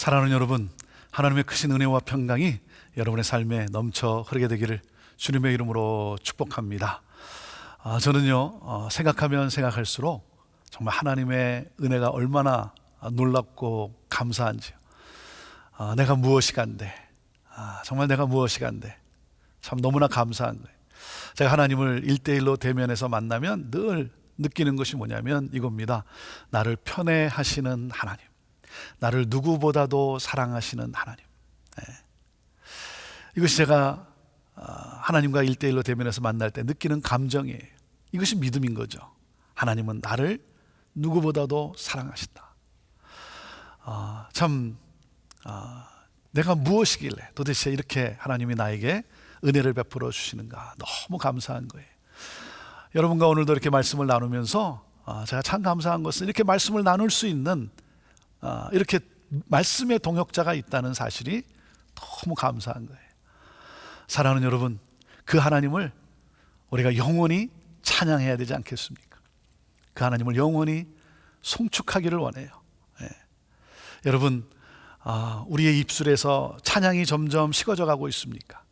사랑하는 여러분, 하나님의 크신 은혜와 평강이 여러분의 삶에 넘쳐 흐르게 되기를 주님의 이름으로 축복합니다. 저는요, 생각하면 생각할수록 정말 하나님의 은혜가 얼마나 놀랍고 감사한지요. 내가 무엇이 간데, 정말 내가 무엇이 간데 참 너무나 감사한 거예요. 제가 하나님을 1대1로 대면해서 만나면 늘 느끼는 것이 뭐냐면 이겁니다. 나를 편애하시는 하나님, 나를 누구보다도 사랑하시는 하나님. 이것이 제가 하나님과 1대1로 대면해서 만날 때 느끼는 감정이에요. 이것이 믿음인 거죠. 하나님은 나를 누구보다도 사랑하신다. 내가 무엇이길래 도대체 이렇게 하나님이 나에게 은혜를 베풀어 주시는가, 너무 감사한 거예요. 여러분과 오늘도 이렇게 말씀을 나누면서 제가 참 감사한 것은 이렇게 말씀을 나눌 수 있는 이렇게 말씀의 동역자가 있다는 사실이 너무 감사한 거예요. 사랑하는 여러분, 그 하나님을 우리가 영원히 찬양해야 되지 않겠습니까? 그 하나님을 영원히 송축하기를 원해요. 여러분, 우리의 입술에서 찬양이 점점 식어져 가고 있습니까?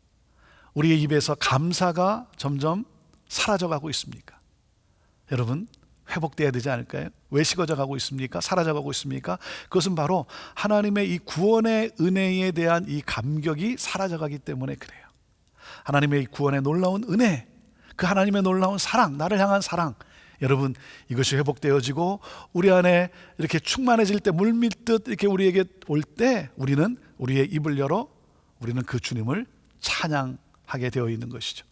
우리의 입에서 감사가 점점 사라져 가고 있습니까? 여러분, 회복돼야 되지 않을까요? 왜 식어져 가고 있습니까? 사라져 가고 있습니까? 그것은 바로 하나님의 이 구원의 은혜에 대한 이 감격이 사라져 가기 때문에 그래요. 하나님의 이 구원의 놀라운 은혜, 그 하나님의 놀라운 사랑, 나를 향한 사랑, 여러분, 이것이 회복되어지고 우리 안에 이렇게 충만해질 때, 물밀듯 이렇게 우리에게 올 때 우리는 우리의 입을 열어 우리는 그 주님을 찬양하게 되어 있는 것이죠.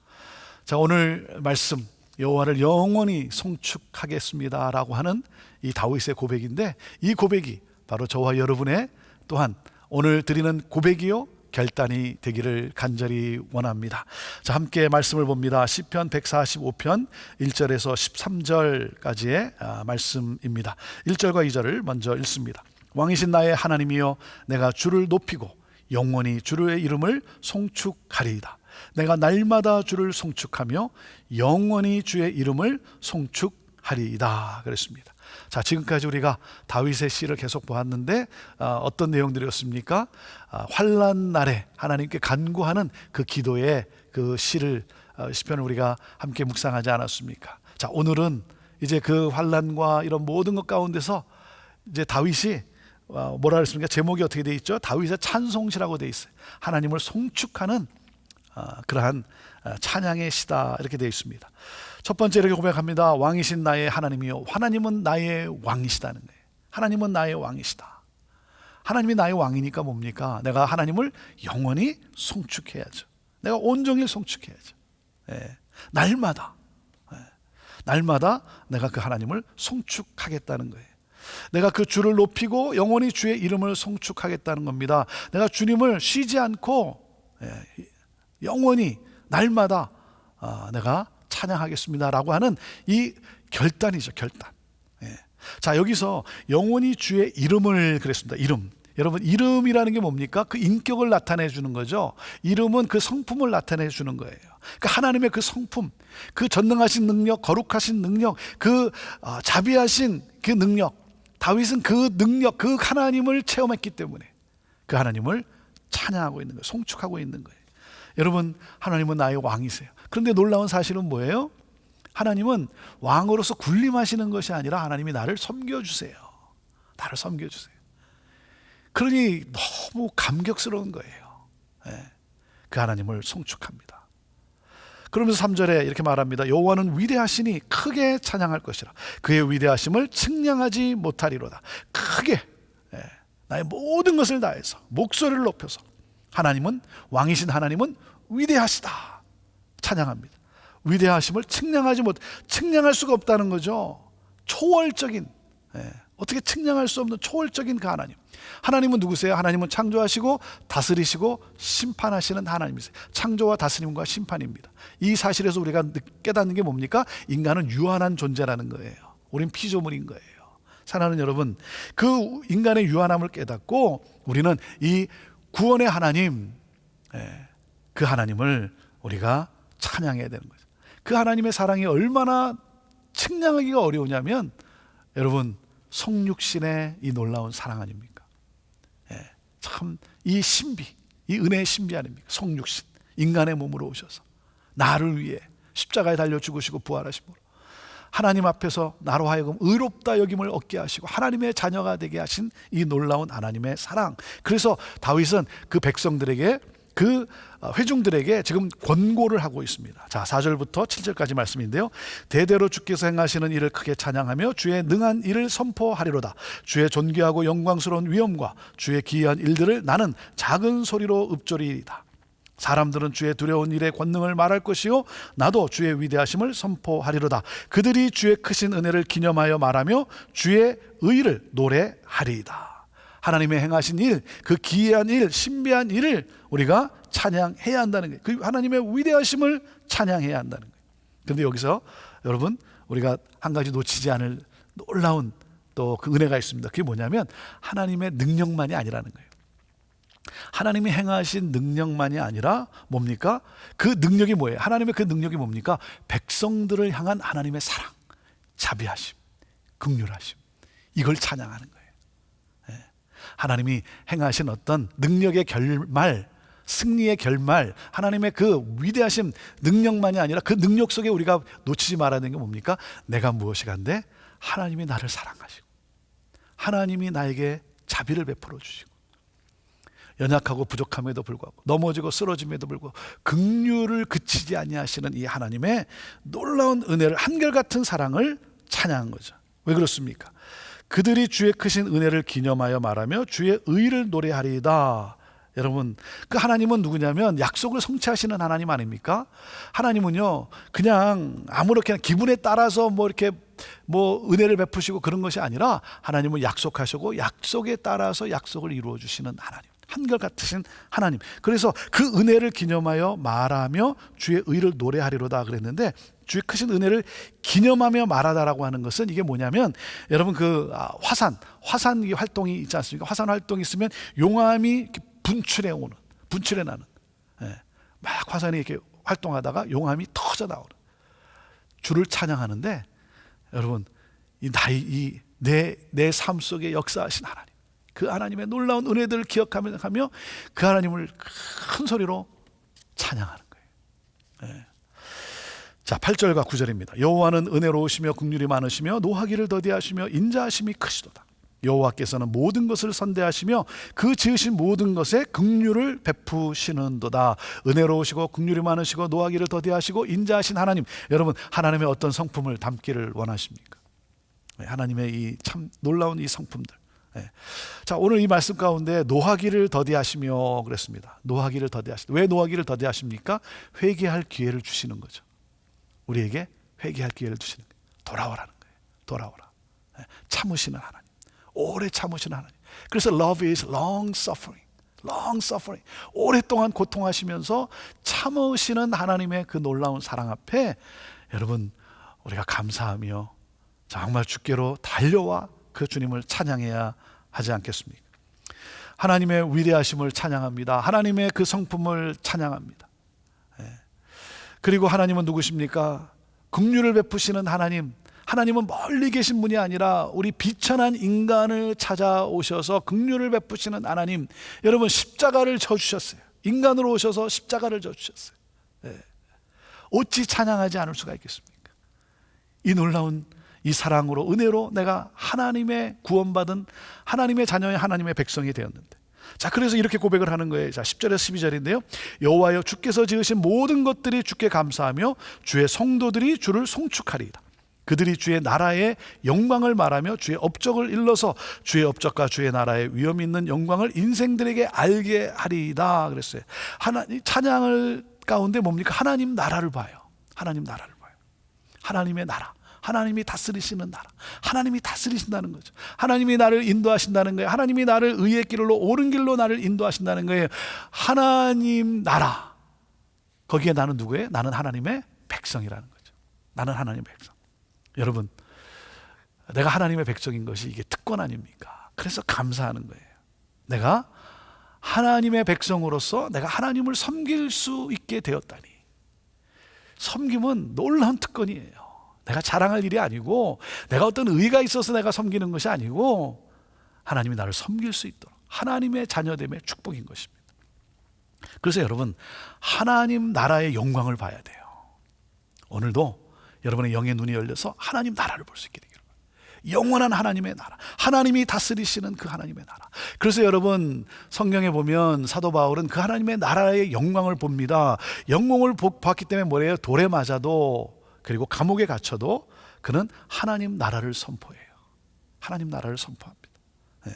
자, 오늘 말씀, 여호와를 영원히 송축하겠습니다 라고 하는 이 다윗의 고백인데, 이 고백이 바로 저와 여러분의 또한 오늘 드리는 고백이요 결단이 되기를 간절히 원합니다. 자, 함께 말씀을 봅니다. 시편 145편 1절에서 13절까지의 말씀입니다. 1절과 2절을 먼저 읽습니다. 왕이신 나의 하나님이여, 내가 주를 높이고 영원히 주의 이름을 송축하리이다. 내가 날마다 주를 송축하며 영원히 주의 이름을 송축하리이다 그랬습니다. 자, 지금까지 우리가 다윗의 시를 계속 보았는데 어떤 내용들이었습니까? 환난 날에 하나님께 간구하는 그 기도의 그 시를, 시편을 우리가 함께 묵상하지 않았습니까? 자, 오늘은 이제 그 환난과 이런 모든 것 가운데서 이제 다윗이 뭐라 그랬습니까? 제목이 어떻게 되어 있죠? 다윗의 찬송시라고 되어 있어요. 하나님을 송축하는 그러한 찬양의 시다 이렇게 되어 있습니다. 첫 번째 이렇게 고백합니다. 왕이신 나의 하나님이요, 하나님은 나의 왕이시다는 거예요. 하나님은 나의 왕이시다. 하나님이 나의 왕이니까 뭡니까? 내가 하나님을 영원히 송축해야죠. 내가 온종일 송축해야죠. 날마다 내가 그 하나님을 송축하겠다는 거예요. 내가 그 주를 높이고 영원히 주의 이름을 송축하겠다는 겁니다. 내가 주님을 쉬지 않고 영원히 날마다 내가 찬양하겠습니다 라고 하는 이 결단이죠, 결단. 자, 여기서 영원히 주의 이름을 그랬습니다. 이름. 여러분, 이름이라는 게 뭡니까? 그 인격을 나타내 주는 거죠. 이름은 그 성품을 나타내 주는 거예요. 그러니까 하나님의 그 성품, 그 전능하신 능력, 거룩하신 능력, 그 자비하신 그 능력, 다윗은 그 능력, 그 하나님을 체험했기 때문에 그 하나님을 찬양하고 있는 거예요. 송축하고 있는 거예요. 여러분, 하나님은 나의 왕이세요. 그런데 놀라운 사실은 뭐예요? 하나님은 왕으로서 군림하시는 것이 아니라 하나님이 나를 섬겨주세요. 나를 섬겨주세요. 그러니 너무 감격스러운 거예요. 그 하나님을 송축합니다. 그러면서 3절에 이렇게 말합니다. 여호와는 위대하시니 크게 찬양할 것이라. 그의 위대하심을 측량하지 못하리로다. 크게, 나의 모든 것을 다해서 목소리를 높여서 하나님은, 왕이신 하나님은 위대하시다 찬양합니다. 위대하심을 측량할 수가 없다는 거죠. 초월적인, 어떻게 측량할 수 없는 초월적인 그 하나님. 하나님은 누구세요? 하나님은 창조하시고 다스리시고 심판하시는 하나님이세요. 창조와 다스림과 심판입니다. 이 사실에서 우리가 깨닫는 게 뭡니까? 인간은 유한한 존재라는 거예요. 우린 피조물인 거예요. 사랑하는 여러분, 그 인간의 유한함을 깨닫고 우리는 이 구원의 하나님, 그 하나님을 우리가 찬양해야 되는 거죠. 그 하나님의 사랑이 얼마나 측량하기가 어려우냐면, 여러분, 성육신의 이 놀라운 사랑 아닙니까? 참 이 신비, 이 은혜의 신비 아닙니까? 성육신, 인간의 몸으로 오셔서 나를 위해 십자가에 달려 죽으시고 부활하심으로 하나님 앞에서 나로 하여금 의롭다 여김을 얻게 하시고 하나님의 자녀가 되게 하신 이 놀라운 하나님의 사랑. 그래서 다윗은 그 백성들에게, 그 회중들에게 지금 권고를 하고 있습니다. 자, 4절부터 7절까지 말씀인데요. 대대로 주께서 행하시는 일을 크게 찬양하며 주의 능한 일을 선포하리로다. 주의 존귀하고 영광스러운 위엄과 주의 기이한 일들을 나는 작은 소리로 읊조리이다. 사람들은 주의 두려운 일의 권능을 말할 것이요 나도 주의 위대하심을 선포하리로다. 그들이 주의 크신 은혜를 기념하여 말하며 주의 의를 노래하리이다. 하나님의 행하신 일, 그 기이한 일, 신비한 일을 우리가 찬양해야 한다는 거예요. 그 하나님의 위대하심을 찬양해야 한다는 거예요. 그런데 여기서 여러분, 우리가 한 가지 놓치지 않을 놀라운 또 그 은혜가 있습니다. 그게 뭐냐면 하나님의 능력만이 아니라는 거예요. 하나님이 행하신 능력만이 아니라 뭡니까? 그 능력이 뭐예요? 하나님의 그 능력이 뭡니까? 백성들을 향한 하나님의 사랑, 자비하심, 긍휼하심, 이걸 찬양하는 거예요. 하나님이 행하신 어떤 능력의 결말, 승리의 결말, 하나님의 그 위대하신 능력만이 아니라 그 능력 속에 우리가 놓치지 말아야 되는 게 뭡니까? 내가 무엇이간데 하나님이 나를 사랑하시고 하나님이 나에게 자비를 베풀어 주시고 연약하고 부족함에도 불구하고 넘어지고 쓰러짐에도 불구하고 긍휼을 그치지 아니하시는 이 하나님의 놀라운 은혜를, 한결같은 사랑을 찬양한 거죠. 왜 그렇습니까? 그들이 주의 크신 은혜를 기념하여 말하며 주의 의를 노래하리이다. 여러분, 그 하나님은 누구냐면 약속을 성취하시는 하나님 아닙니까? 하나님은요, 그냥 아무렇게나 기분에 따라서 이렇게 은혜를 베푸시고 그런 것이 아니라 하나님은 약속하시고 약속에 따라서 약속을 이루어 주시는 하나님, 한결같으신 하나님. 그래서 그 은혜를 기념하여 말하며 주의 의를 노래하리로다 그랬는데, 주의 크신 은혜를 기념하며 말하다라고 하는 것은 이게 뭐냐면, 여러분 그 화산 활동이 있지 않습니까? 화산 활동이 있으면 용암이 분출해 나는, 막 화산이 이렇게 활동하다가 용암이 터져 나오는, 주를 찬양하는데, 여러분 내 삶 속에 역사하신 하나님, 그 하나님의 놀라운 은혜들을 기억하며 그 하나님을 큰 소리로 찬양하는 거예요. 자, 8절과 9절입니다. 여호와는 은혜로우시며 긍휼이 많으시며 노하기를 더디하시며 인자하심이 크시도다. 여호와께서는 모든 것을 선대하시며 그 지으신 모든 것에 긍휼을 베푸시는도다. 은혜로우시고 긍휼이 많으시고 노하기를 더디하시고 인자하신 하나님, 여러분 하나님의 어떤 성품을 담기를 원하십니까? 하나님의 이 참 놀라운 이 성품들. 자, 오늘 이 말씀 가운데 노하기를 더디하시며 그랬습니다. 노하기를 더디하시다. 왜 노하기를 더디하십니까? 회개할 기회를 주시는 거죠. 우리에게 회개할 기회를 주시는 거예요. 돌아오라는 거예요. 돌아오라. 참으시는 하나님, 오래 참으시는 하나님. 그래서 love is long suffering. long suffering. 오랫동안 고통하시면서 참으시는 하나님의 그 놀라운 사랑 앞에 여러분, 우리가 감사하며 정말 주께로 달려와 그 주님을 찬양해야 하지 않겠습니까? 하나님의 위대하심을 찬양합니다. 하나님의 그 성품을 찬양합니다. 그리고 하나님은 누구십니까? 긍휼을 베푸시는 하나님. 하나님은 멀리 계신 분이 아니라 우리 비천한 인간을 찾아오셔서 긍휼을 베푸시는 하나님. 여러분, 십자가를 져주셨어요. 인간으로 오셔서 십자가를 져주셨어요. 어찌 찬양하지 않을 수가 있겠습니까? 이 놀라운 이 사랑으로, 은혜로 내가 하나님의 구원받은 하나님의 자녀의 하나님의 백성이 되었는데, 자, 그래서 이렇게 고백을 하는 거예요. 자, 10절에서 12절인데요. 여호와여, 주께서 지으신 모든 것들이 주께 감사하며 주의 성도들이 주를 송축하리이다. 그들이 주의 나라의 영광을 말하며 주의 업적을 일러서 주의 업적과 주의 나라의 위엄 있는 영광을 인생들에게 알게 하리이다 그랬어요. 찬양을 가운데 뭡니까? 하나님 나라를 봐요. 하나님 나라를 봐요. 하나님의 나라, 하나님이 다스리시는 나라, 하나님이 다스리신다는 거죠. 하나님이 나를 인도하신다는 거예요. 하나님이 나를 의의 길로, 옳은 길로 나를 인도하신다는 거예요. 하나님 나라, 거기에 나는 누구예요? 나는 하나님의 백성이라는 거죠. 나는 하나님의 백성. 여러분, 내가 하나님의 백성인 것이 이게 특권 아닙니까? 그래서 감사하는 거예요. 내가 하나님의 백성으로서 내가 하나님을 섬길 수 있게 되었다니. 섬김은 놀라운 특권이에요. 내가 자랑할 일이 아니고, 내가 어떤 의의가 있어서 내가 섬기는 것이 아니고, 하나님이 나를 섬길 수 있도록, 하나님의 자녀됨의 축복인 것입니다. 그래서 여러분, 하나님 나라의 영광을 봐야 돼요. 오늘도 여러분의 영의 눈이 열려서 하나님 나라를 볼 수 있게 되기를 바랍니다. 영원한 하나님의 나라, 하나님이 다스리시는 그 하나님의 나라. 그래서 여러분, 성경에 보면 사도 바울은 그 하나님의 나라의 영광을 봅니다. 영광을 봤기 때문에 뭐래요? 돌에 맞아도, 그리고 감옥에 갇혀도 그는 하나님 나라를 선포해요. 하나님 나라를 선포합니다. 네.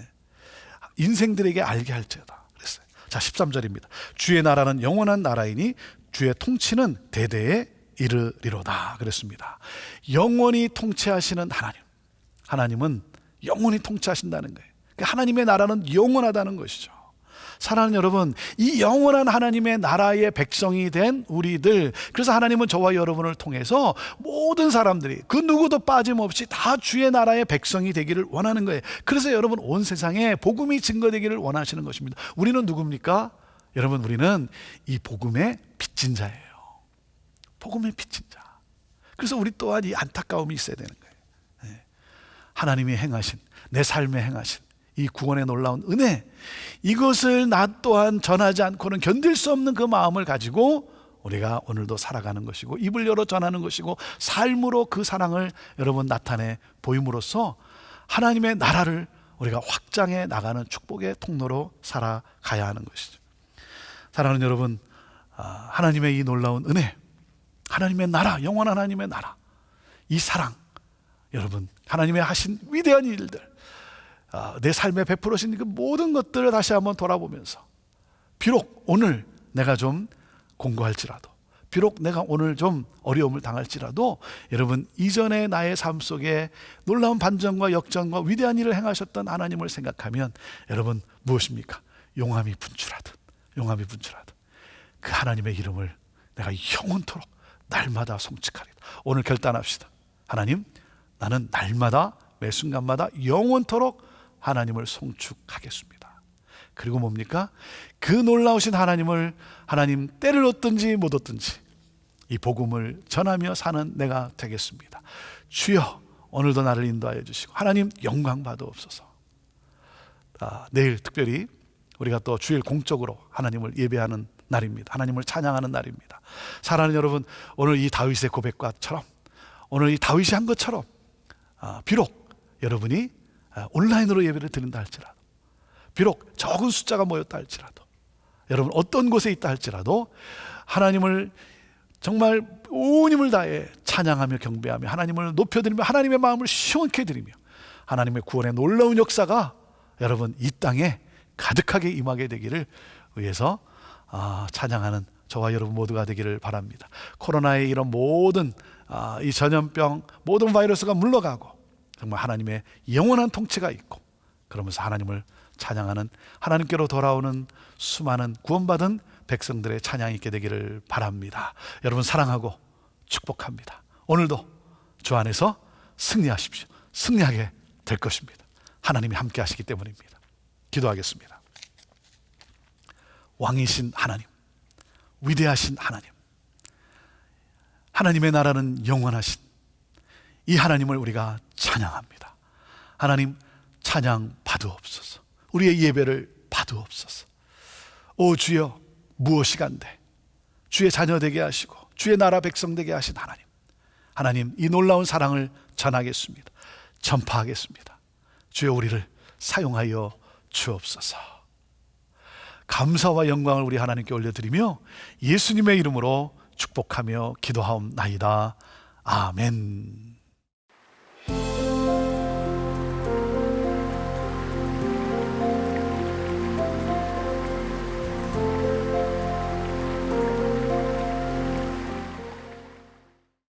인생들에게 알게 할지어다 그랬어요. 자, 13절입니다. 주의 나라는 영원한 나라이니 주의 통치는 대대에 이르리로다 그랬습니다. 영원히 통치하시는 하나님, 하나님은 영원히 통치하신다는 거예요. 하나님의 나라는 영원하다는 것이죠. 사랑하는 여러분, 이 영원한 하나님의 나라의 백성이 된 우리들, 그래서 하나님은 저와 여러분을 통해서 모든 사람들이 그 누구도 빠짐없이 다 주의 나라의 백성이 되기를 원하는 거예요. 그래서 여러분, 온 세상에 복음이 증거되기를 원하시는 것입니다. 우리는 누굽니까? 여러분, 우리는 이 복음의 빚진 자예요. 복음의 빚진 자. 그래서 우리 또한 이 안타까움이 있어야 되는 거예요. 하나님이 행하신, 내 삶에 행하신 이 구원의 놀라운 은혜, 이것을 나 또한 전하지 않고는 견딜 수 없는 그 마음을 가지고 우리가 오늘도 살아가는 것이고, 입을 열어 전하는 것이고, 삶으로 그 사랑을 여러분 나타내 보임으로써 하나님의 나라를 우리가 확장해 나가는 축복의 통로로 살아가야 하는 것이죠. 사랑하는 여러분, 하나님의 이 놀라운 은혜, 하나님의 나라, 영원한 하나님의 나라, 이 사랑, 여러분, 하나님의 하신 위대한 일들, 내 삶에 베풀어진 그 모든 것들을 다시 한번 돌아보면서, 비록 오늘 내가 좀 공고할지라도, 비록 내가 오늘 좀 어려움을 당할지라도, 여러분, 이전의 나의 삶 속에 놀라운 반전과 역전과 위대한 일을 행하셨던 하나님을 생각하면 여러분, 무엇입니까? 용암이 분출하듯 그 하나님의 이름을 내가 영원토록 날마다 송축하리다. 오늘 결단합시다. 하나님, 나는 날마다 매 순간마다 영원토록 하나님을 송축하겠습니다. 그리고 뭡니까? 그 놀라우신 하나님을, 하나님 때를 얻든지 못 얻든지 이 복음을 전하며 사는 내가 되겠습니다. 주여, 오늘도 나를 인도하여 주시고 하나님 영광 받으옵소서. 내일 특별히 우리가 또 주일 공적으로 하나님을 예배하는 날입니다. 하나님을 찬양하는 날입니다. 사랑하는 여러분, 오늘 이 다윗의 고백과처럼, 오늘 이 다윗이 한 것처럼, 비록 여러분이 온라인으로 예배를 드린다 할지라도, 비록 적은 숫자가 모였다 할지라도, 여러분 어떤 곳에 있다 할지라도 하나님을 정말 온 힘을 다해 찬양하며 경배하며 하나님을 높여드리며 하나님의 마음을 시원케 드리며 하나님의 구원의 놀라운 역사가 여러분 이 땅에 가득하게 임하게 되기를 위해서 찬양하는 저와 여러분 모두가 되기를 바랍니다. 코로나의 이런 모든 이 전염병, 모든 바이러스가 물러가고 정말 하나님의 영원한 통치가 있고, 그러면서 하나님을 찬양하는, 하나님께로 돌아오는 수많은 구원받은 백성들의 찬양이 있게 되기를 바랍니다. 여러분 사랑하고 축복합니다. 오늘도 주 안에서 승리하십시오. 승리하게 될 것입니다. 하나님이 함께 하시기 때문입니다. 기도하겠습니다. 왕이신 하나님, 위대하신 하나님, 하나님의 나라는 영원하신 이 하나님을 우리가 찬양합니다. 하나님 찬양 받으옵소서. 우리의 예배를 받으옵소서. 오 주여, 무엇이 간데 주의 자녀 되게 하시고 주의 나라 백성 되게 하신 하나님, 하나님 이 놀라운 사랑을 전하겠습니다. 전파하겠습니다. 주여, 우리를 사용하여 주옵소서. 감사와 영광을 우리 하나님께 올려드리며 예수님의 이름으로 축복하며 기도하옵나이다. 아멘.